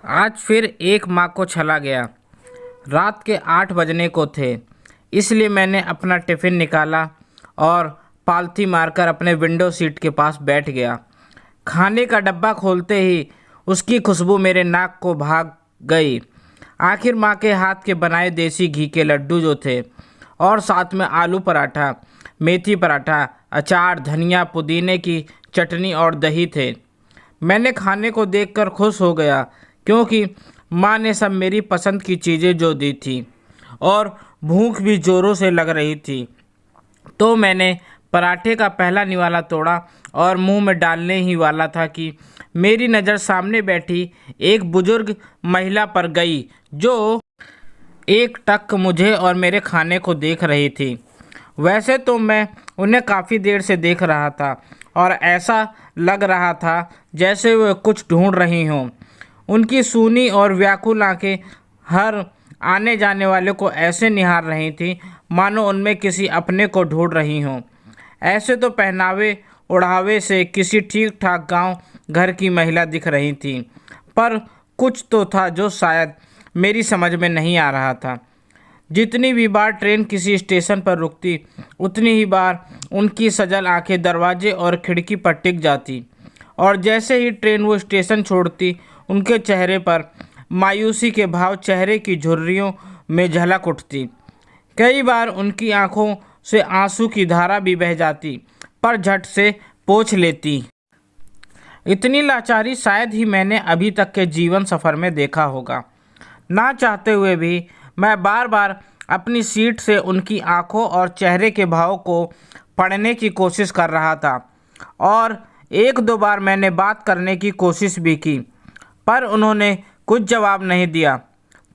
आज फिर एक माँ को छला गया। रात के 8 बजने को थे, इसलिए मैंने अपना टिफ़िन निकाला और पालथी मारकर अपने विंडो सीट के पास बैठ गया। खाने का डब्बा खोलते ही उसकी खुशबू मेरे नाक को भाग गई। आखिर माँ के हाथ के बनाए देसी घी के लड्डू जो थे और साथ में आलू पराठा, मेथी पराठा, अचार, धनिया, पुदीने की चटनी और दही थे। मैंने खाने को देखकर खुश हो गया क्योंकि माँ ने सब मेरी पसंद की चीज़ें जो दी थी और भूख भी ज़ोरों से लग रही थी। तो मैंने पराठे का पहला निवाला तोड़ा और मुंह में डालने ही वाला था कि मेरी नज़र सामने बैठी एक बुजुर्ग महिला पर गई जो एक टक मुझे और मेरे खाने को देख रही थी। वैसे तो मैं उन्हें काफ़ी देर से देख रहा था और ऐसा लग रहा था जैसे वे कुछ ढूंढ रही हों। उनकी सूनी और व्याकुल आंखें हर आने जाने वाले को ऐसे निहार रही थीं मानो उनमें किसी अपने को ढूंढ रही हों। ऐसे तो पहनावे ओढ़ावे से किसी ठीक ठाक गांव घर की महिला दिख रही थी, पर कुछ तो था जो शायद मेरी समझ में नहीं आ रहा था। जितनी भी बार ट्रेन किसी स्टेशन पर रुकती, उतनी ही बार उनकी सजल आंखें दरवाजे और खिड़की पर टिक जाती और जैसे ही ट्रेन वो स्टेशन छोड़ती, उनके चेहरे पर मायूसी के भाव चेहरे की झुर्रियों में झलक उठती। कई बार उनकी आंखों से आंसू की धारा भी बह जाती, पर झट से पोंछ लेती। इतनी लाचारी शायद ही मैंने अभी तक के जीवन सफ़र में देखा होगा। ना चाहते हुए भी मैं बार बार अपनी सीट से उनकी आंखों और चेहरे के भाव को पढ़ने की कोशिश कर रहा था और एक दो बार मैंने बात करने की कोशिश भी की, पर उन्होंने कुछ जवाब नहीं दिया।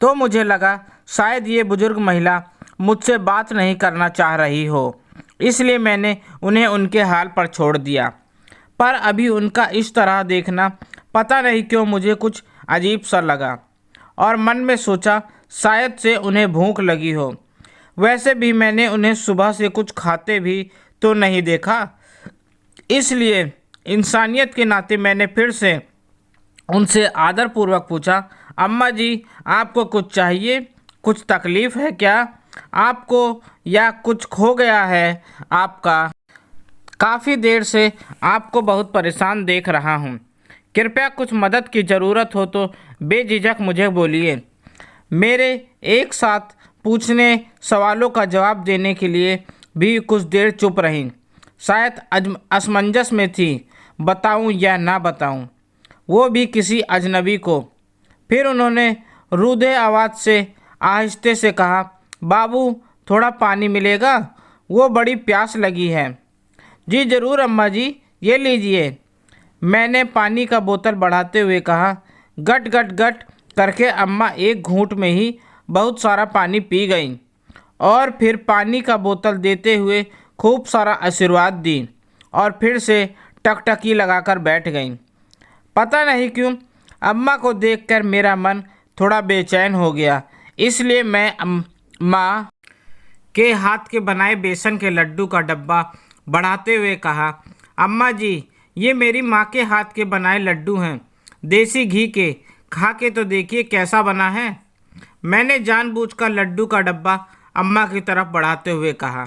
तो मुझे लगा शायद ये बुजुर्ग महिला मुझसे बात नहीं करना चाह रही हो, इसलिए मैंने उन्हें उनके हाल पर छोड़ दिया। पर अभी उनका इस तरह देखना पता नहीं क्यों मुझे कुछ अजीब सा लगा और मन में सोचा शायद से उन्हें भूख लगी हो। वैसे भी मैंने उन्हें सुबह से कुछ खाते भी तो नहीं देखा, इसलिए इंसानियत के नाते मैंने फिर से उनसे आदरपूर्वक पूछा, अम्मा जी, आपको कुछ चाहिए? कुछ तकलीफ़ है क्या आपको, या कुछ खो गया है आपका? काफ़ी देर से आपको बहुत परेशान देख रहा हूँ। कृपया कुछ मदद की ज़रूरत हो तो बेझिझक मुझे बोलिए। मेरे एक साथ पूछने सवालों का जवाब देने के लिए भी कुछ देर चुप रहीं। शायद असमंजस में थी, बताऊं या ना बताऊं, वो भी किसी अजनबी को। फिर उन्होंने रूधे आवाज़ से आहिस्ते से कहा, बाबू, थोड़ा पानी मिलेगा? वो बड़ी प्यास लगी है। जी ज़रूर अम्मा जी, ये लीजिए। मैंने पानी का बोतल बढ़ाते हुए कहा। गट गट गट करके अम्मा एक घूंट में ही बहुत सारा पानी पी गईं और फिर पानी का बोतल देते हुए खूब सारा आशीर्वाद दी और फिर से टकटकी लगाकर बैठ गईं। पता नहीं क्यों अम्मा को देखकर मेरा मन थोड़ा बेचैन हो गया, इसलिए मैं माँ के हाथ के बनाए बेसन के लड्डू का डब्बा बढ़ाते हुए कहा, अम्मा जी, ये मेरी माँ के हाथ के बनाए लड्डू हैं, देसी घी के। खा के तो देखिए कैसा बना है। मैंने जानबूझकर लड्डू का डब्बा अम्मा की तरफ बढ़ाते हुए कहा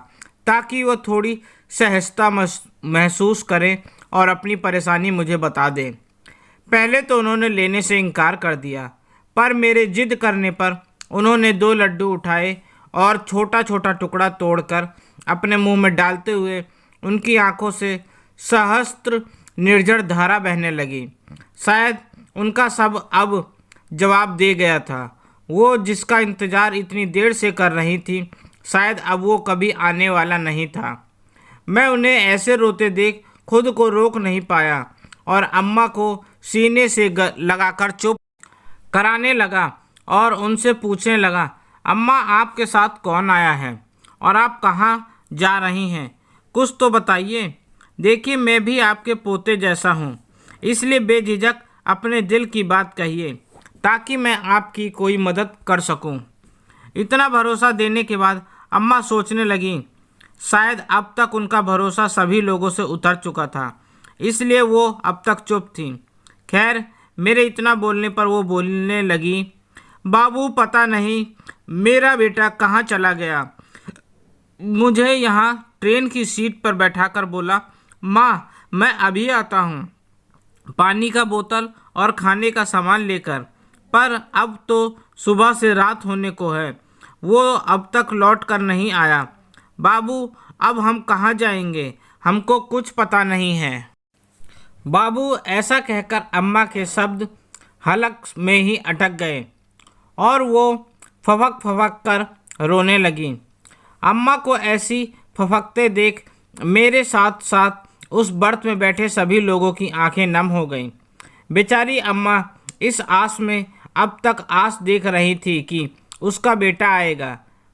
ताकि वो थोड़ी सहजता महसूस करें और अपनी परेशानी मुझे बता दें। पहले तो उन्होंने लेने से इनकार कर दिया, पर मेरे जिद करने पर उन्होंने 2 लड्डू उठाए और छोटा छोटा टुकड़ा तोड़कर अपने मुंह में डालते हुए उनकी आंखों से सहस्त्र निर्झर धारा बहने लगी। शायद उनका सब अब जवाब दे गया था। वो जिसका इंतज़ार इतनी देर से कर रही थी, शायद अब वो कभी आने वाला नहीं था। मैं उन्हें ऐसे रोते देख खुद को रोक नहीं पाया और अम्मा को सीने से लगाकर चुप कराने लगा और उनसे पूछने लगा, अम्मा, आपके साथ कौन आया है और आप कहाँ जा रही हैं? कुछ तो बताइए। देखिए, मैं भी आपके पोते जैसा हूँ, इसलिए बेझिझक अपने दिल की बात कहिए ताकि मैं आपकी कोई मदद कर सकूं। इतना भरोसा देने के बाद अम्मा सोचने लगी, शायद अब तक उनका भरोसा सभी लोगों से उतर चुका था, इसलिए वो अब तक चुप थी। खैर, मेरे इतना बोलने पर वो बोलने लगी, बाबू पता नहीं मेरा बेटा कहाँ चला गया। मुझे यहाँ ट्रेन की सीट पर बैठाकर बोला, माँ मैं अभी आता हूँ पानी का बोतल और खाने का सामान लेकर। पर अब तो सुबह से रात होने को है, वो अब तक लौट कर नहीं आया। बाबू अब हम कहाँ जाएंगे, हमको कुछ पता नहीं है। बाबू ऐसा कहकर अम्मा के शब्द हलक में ही अटक गए और वो फफक फफक कर रोने लगी। अम्मा को ऐसी फफकते देख मेरे साथ साथ उस बर्थ में बैठे सभी लोगों की आंखें नम हो गईं। बेचारी अम्मा इस आस में अब तक आस देख रही थी कि उसका बेटा आएगा,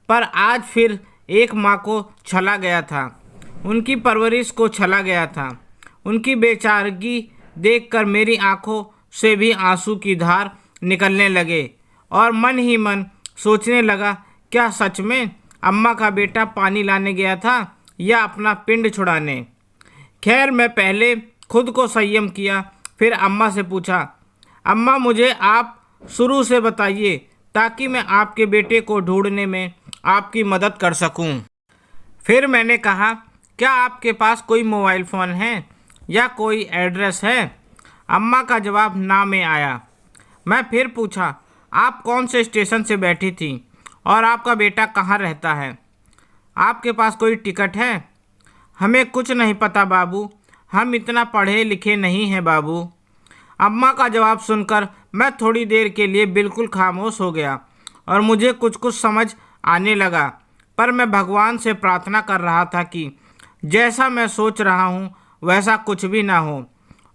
पर आज फिर एक माँ को छला गया था, उनकी परवरिश को छला गया था। उनकी बेचारगी देखकर मेरी आंखों से भी आंसू की धार निकलने लगे और मन ही मन सोचने लगा, क्या सच में अम्मा का बेटा पानी लाने गया था या अपना पिंड छुड़ाने। खैर मैं पहले खुद को संयम किया, फिर अम्मा से पूछा, अम्मा मुझे आप शुरू से बताइए ताकि मैं आपके बेटे को ढूंढने में आपकी मदद कर सकूं। फिर मैंने कहा, क्या आपके पास कोई मोबाइल फ़ोन है या कोई एड्रेस है? अम्मा का जवाब ना में आया। मैं फिर पूछा, आप कौन से स्टेशन से बैठी थी और आपका बेटा कहाँ रहता है? आपके पास कोई टिकट है? हमें कुछ नहीं पता बाबू, हम इतना पढ़े लिखे नहीं हैं बाबू। अम्मा का जवाब सुनकर मैं थोड़ी देर के लिए बिल्कुल खामोश हो गया और मुझे कुछ कुछ समझ आने लगा, पर मैं भगवान से प्रार्थना कर रहा था कि जैसा मैं सोच रहा हूँ वैसा कुछ भी ना हो,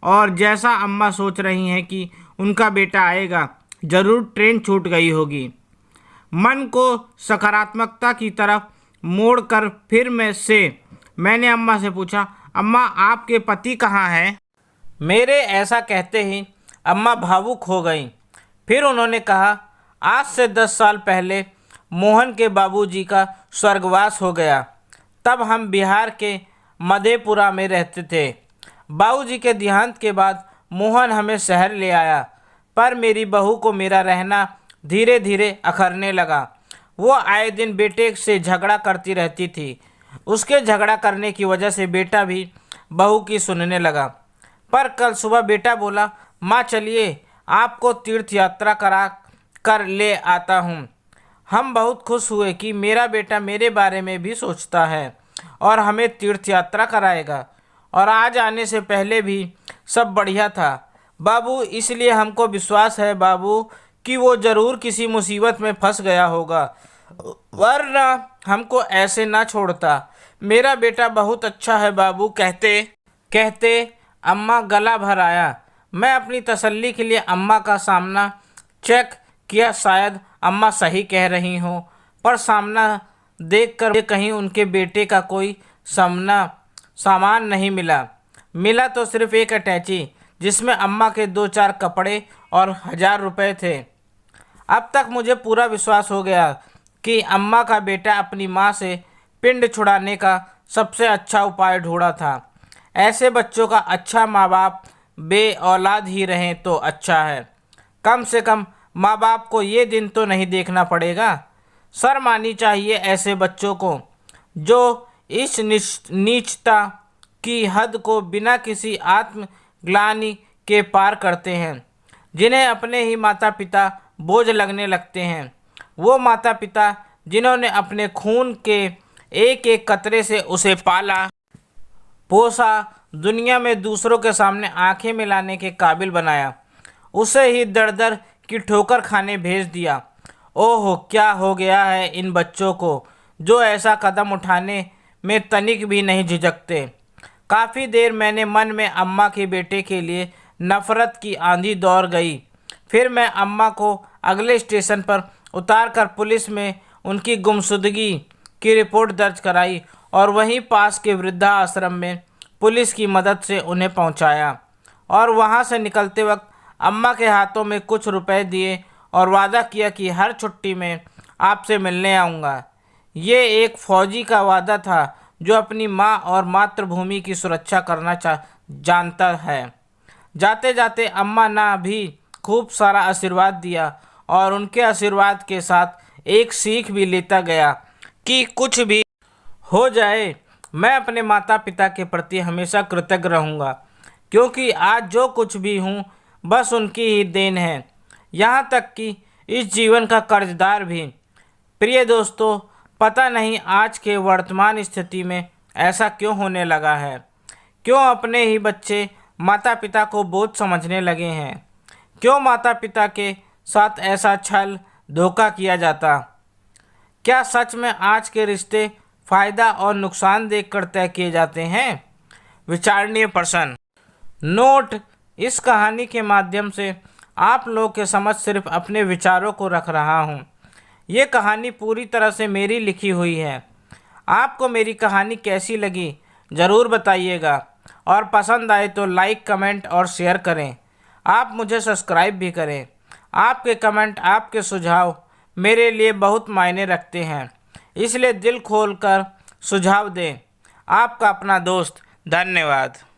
और जैसा अम्मा सोच रही हैं कि उनका बेटा आएगा, ज़रूर ट्रेन छूट गई होगी। मन को सकारात्मकता की तरफ मोड़कर फिर मैंने अम्मा से पूछा, अम्मा आपके पति कहाँ हैं? मेरे ऐसा कहते ही अम्मा भावुक हो गईं। फिर उन्होंने कहा, आज से 10 साल पहले मोहन के बाबूजी का स्वर्गवास हो गया। तब हम बिहार के मधेपुरा में रहते थे। बाबूजी के देहांत के बाद मोहन हमें शहर ले आया, पर मेरी बहू को मेरा रहना धीरे धीरे अखरने लगा। वो आए दिन बेटे से झगड़ा करती रहती थी। उसके झगड़ा करने की वजह से बेटा भी बहू की सुनने लगा। पर कल सुबह बेटा बोला, माँ चलिए आपको तीर्थ यात्रा करा कर ले आता हूँ। हम बहुत खुश हुए कि मेरा बेटा मेरे बारे में भी सोचता है और हमें तीर्थ यात्रा कराएगा। और आज आने से पहले भी सब बढ़िया था बाबू, इसलिए हमको विश्वास है बाबू कि वो ज़रूर किसी मुसीबत में फंस गया होगा, वरना हमको ऐसे ना छोड़ता। मेरा बेटा बहुत अच्छा है बाबू। कहते कहते अम्मा गला भर आया। मैं अपनी तसल्ली के लिए अम्मा का सामना चेक किया, शायद अम्मा सही कह रही हो, पर सामना देखकर कहीं उनके बेटे का कोई सामान नहीं मिला तो सिर्फ एक अटैची जिसमें अम्मा के 2-4 कपड़े और 1000 रुपये थे। अब तक मुझे पूरा विश्वास हो गया कि अम्मा का बेटा अपनी माँ से पिंड छुड़ाने का सबसे अच्छा उपाय ढूंढा था। ऐसे बच्चों का अच्छा माँ बाप बे औलाद ही रहें तो अच्छा है। कम से कम माँ बाप को ये दिन तो नहीं देखना पड़ेगा। शर्म आनी चाहिए ऐसे बच्चों को जो इस नीचता की हद को बिना किसी आत्मग्लानि के पार करते हैं, जिन्हें अपने ही माता पिता बोझ लगने लगते हैं। वो माता पिता जिन्होंने अपने खून के एक एक कतरे से उसे पाला पोसा, दुनिया में दूसरों के सामने आंखें मिलाने के काबिल बनाया, उसे ही दर दर की ठोकर खाने भेज दिया। ओह क्या हो गया है इन बच्चों को, जो ऐसा कदम उठाने में तनिक भी नहीं झिझकते। काफ़ी देर मैंने मन में अम्मा के बेटे के लिए नफ़रत की आंधी दौड़ गई। फिर मैं अम्मा को अगले स्टेशन पर उतारकर पुलिस में उनकी गुमशुदगी की रिपोर्ट दर्ज कराई और वहीं पास के वृद्धाश्रम में पुलिस की मदद से उन्हें पहुंचाया। और वहां से निकलते वक्त अम्मा के हाथों में कुछ रुपए दिए और वादा किया कि हर छुट्टी में आपसे मिलने आऊँगा। ये एक फौजी का वादा था जो अपनी माँ और मातृभूमि की सुरक्षा करना जानता है। जाते जाते अम्मा ने भी खूब सारा आशीर्वाद दिया और उनके आशीर्वाद के साथ एक सीख भी लेता गया कि कुछ भी हो जाए मैं अपने माता पिता के प्रति हमेशा कृतज्ञ रहूँगा, क्योंकि आज जो कुछ भी हूँ बस उनकी ही देन है, यहाँ तक कि इस जीवन का कर्जदार भी। प्रिय दोस्तों, पता नहीं आज के वर्तमान स्थिति में ऐसा क्यों होने लगा है, क्यों अपने ही बच्चे माता पिता को बोझ समझने लगे हैं, क्यों माता पिता के साथ ऐसा छल धोखा किया जाता। क्या सच में आज के रिश्ते फ़ायदा और नुकसान देखकर तय किए जाते हैं? विचारणीय प्रश्न। नोट: इस कहानी के माध्यम से आप लोगों के समझ सिर्फ अपने विचारों को रख रहा हूँ। ये कहानी पूरी तरह से मेरी लिखी हुई है। आपको मेरी कहानी कैसी लगी ज़रूर बताइएगा, और पसंद आए तो लाइक, कमेंट और शेयर करें। आप मुझे सब्सक्राइब भी करें। आपके कमेंट, आपके सुझाव मेरे लिए बहुत मायने रखते हैं, इसलिए दिल खोलकर सुझाव दें। आपका अपना दोस्त। धन्यवाद।